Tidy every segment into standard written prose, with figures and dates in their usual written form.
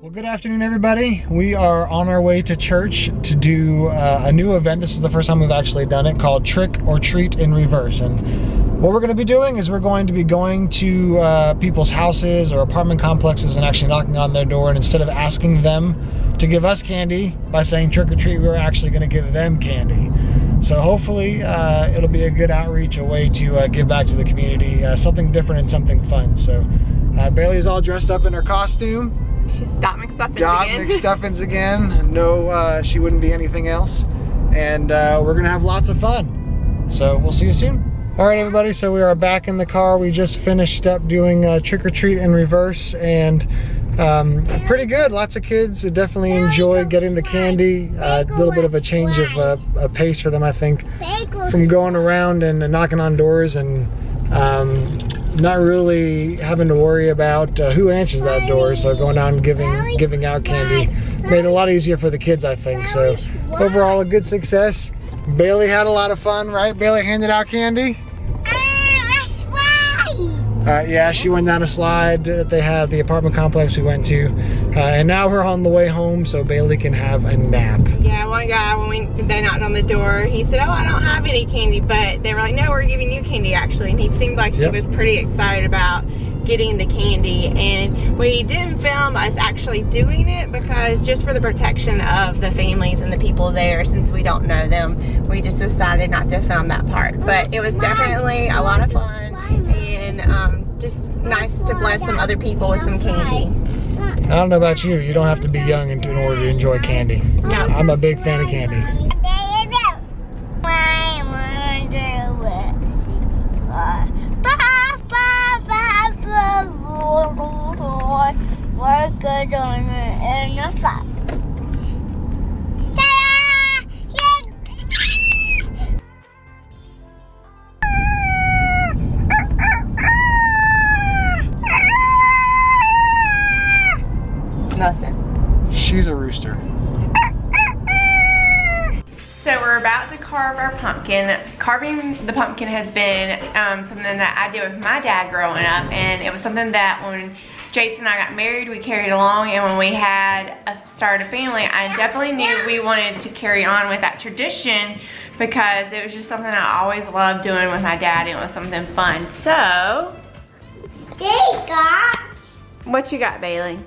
Well, good afternoon, everybody. We are on our way to church to do a new event. This is the first time we've actually done it, called Trick or Treat in Reverse. And what we're going to be doing is we're going to be going to people's houses or apartment complexes and actually knocking on their door. And instead of asking them to give us candy by saying trick or treat, we're actually going to give them candy. So hopefully it'll be a good outreach, a way to give back to the community, something different and something fun. So Bailey's all dressed up in her costume. She's Doc McStuffins Doc again. McStuffins again. No, she wouldn't be anything else. And we're gonna have lots of fun. So we'll see you soon. All right, everybody, so we are back in the car. We just finished up doing Trick or Treat in Reverse, and pretty good. Lots of kids definitely enjoyed getting the candy. A little bit of a change of pace for them, I think, from going around and knocking on doors and not really having to worry about who answers that door. So going out and giving out candy made it a lot easier for the kids, I think. So overall, a good success. Bailey had a lot of fun, right? Bailey handed out candy. Yeah, she went down a slide that they had at the apartment complex we went to, and now we're on the way home so Bailey can have a nap. Yeah, one guy, when they knocked on the door, he said, "Oh, I don't have any candy," but they were like, "No, we're giving you candy, actually." And he seemed like he was pretty excited about getting the candy, and we didn't film us actually doing it because just for the protection of the families and the people there, since we don't know them, we just decided not to film that part. But it was definitely a lot of fun, and just nice to bless some other people with some candy. I don't know about you, you don't have to be young in order to enjoy candy. No. I'm a big fan of candy. Nothing. She's a rooster. So we're about to carve our pumpkin. Carving the pumpkin has been something that I did with my dad growing up, and it was something that when Jason and I got married, we carried along, and when we started a family, I definitely knew we wanted to carry on with that tradition because it was just something I always loved doing with my dad, and it was something fun. So, what you got, Bailey?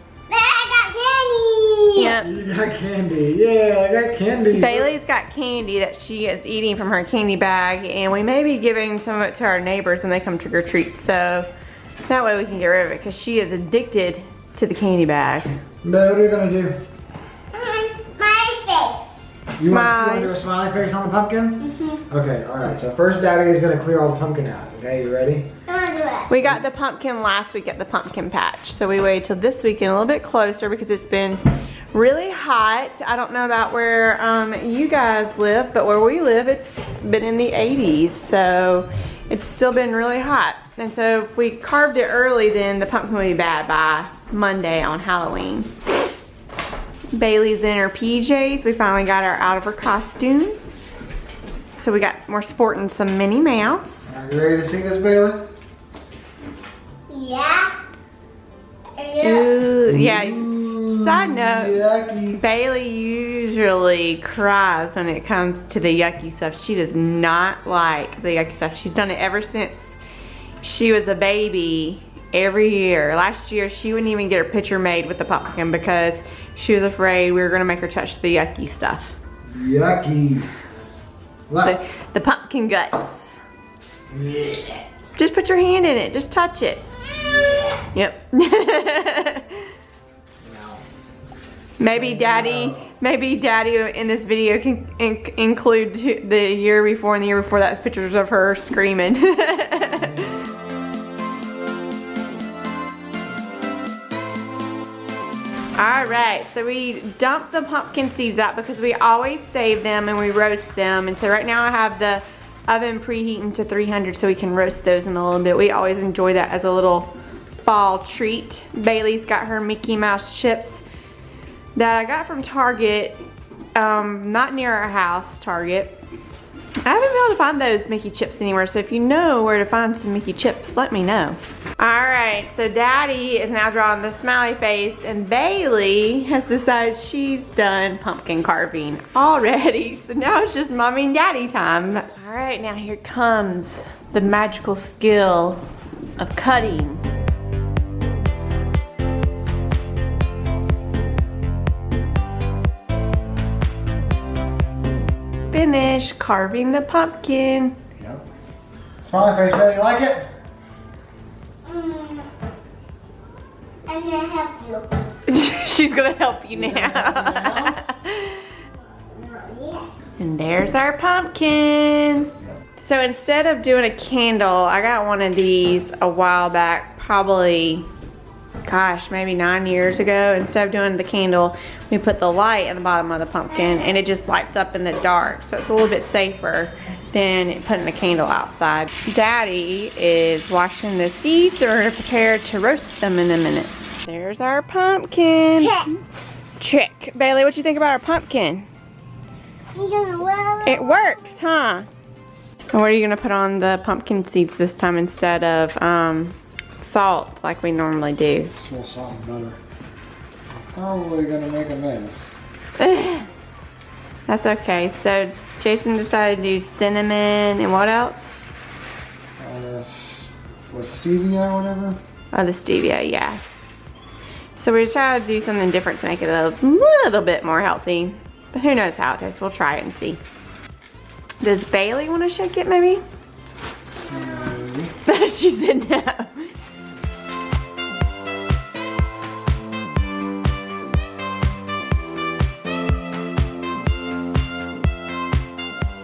Yep. You got candy. Yeah, I got candy. Bailey's got candy that she is eating from her candy bag, and we may be giving some of it to our neighbors when they come trick or treat, so that way we can get rid of it because she is addicted to the candy bag. But what are you gonna do? Smiley face. You want Smile. to do a smiley face on the pumpkin? Mm-hmm. Okay, alright, so first Daddy is gonna clear all the pumpkin out. Okay, you ready? We got the pumpkin last week at the pumpkin patch, so we waited till this weekend a little bit closer because it's been really hot. I don't know about where you guys live, but where we live, it's been in the 80s, so it's still been really hot. And so if we carved it early, then the pumpkin will be bad by Monday on Halloween. Bailey's in her PJs. We finally got her out of her costume. So we're sporting some Minnie Mouse. Are you ready to see this, Bailey? Yeah. Ooh, yeah. Side note, Yucky. Bailey usually cries when it comes to the yucky stuff. She does not like the yucky stuff. She's done it ever since she was a baby every year. Last year, she wouldn't even get her picture made with the pumpkin because she was afraid we were gonna make her touch the yucky stuff. Yucky. What? The pumpkin guts. Just put your hand in it, just touch it. Yep. Maybe Daddy in this video can include the year before and the year before that's pictures of her screaming. Alright, so we dumped the pumpkin seeds out because we always save them and we roast them. And so right now I have the oven preheating to 300 so we can roast those in a little bit. We always enjoy that as a little fall treat. Bailey's got her Mickey Mouse chips that I got from Target, not near our house, Target. I haven't been able to find those Mickey chips anywhere, so if you know where to find some Mickey chips, let me know. All right, so Daddy is now drawing the smiley face, and Bailey has decided she's done pumpkin carving already. So now it's just Mommy and Daddy time. All right, now here comes the magical skill of cutting. Finish carving the pumpkin. Yep. Smiley face, Bailey, you like it? I'm gonna help you. She's gonna help you now. Yeah. And there's our pumpkin. So instead of doing a candle, I got one of these a while back, probably, gosh, maybe 9 years ago. Instead of doing the candle, we put the light at the bottom of the pumpkin and it just lights up in the dark. So it's a little bit safer than putting the candle outside. Daddy is washing the seeds. We're gonna prepare to roast them in a minute. There's our pumpkin. Trick. Bailey, what you think about our pumpkin? You gonna roll it? It works, huh? And what are you gonna put on the pumpkin seeds this time instead of salt like we normally do? Just a little salt and butter. Probably gonna make a mess. That's okay. So Jason decided to do cinnamon and what else? Was stevia or whatever? Oh, the stevia, yeah. So we try to do something different to make it a little bit more healthy. But who knows how it tastes. We'll try it and see. Does Bailey want to shake it maybe? She said no.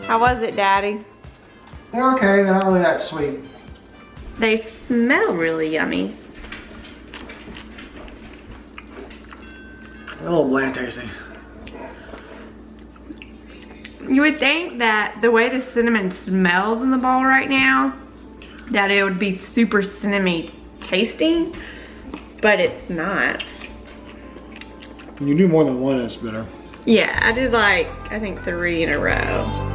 How was it, Daddy? They're okay, they're not really that sweet. They smell really yummy. A little bland tasting. You would think that the way the cinnamon smells in the bowl right now, that it would be super cinnamony tasting, but it's not. When you do more than one, it's bitter. Yeah, I did like, I think 3 in a row.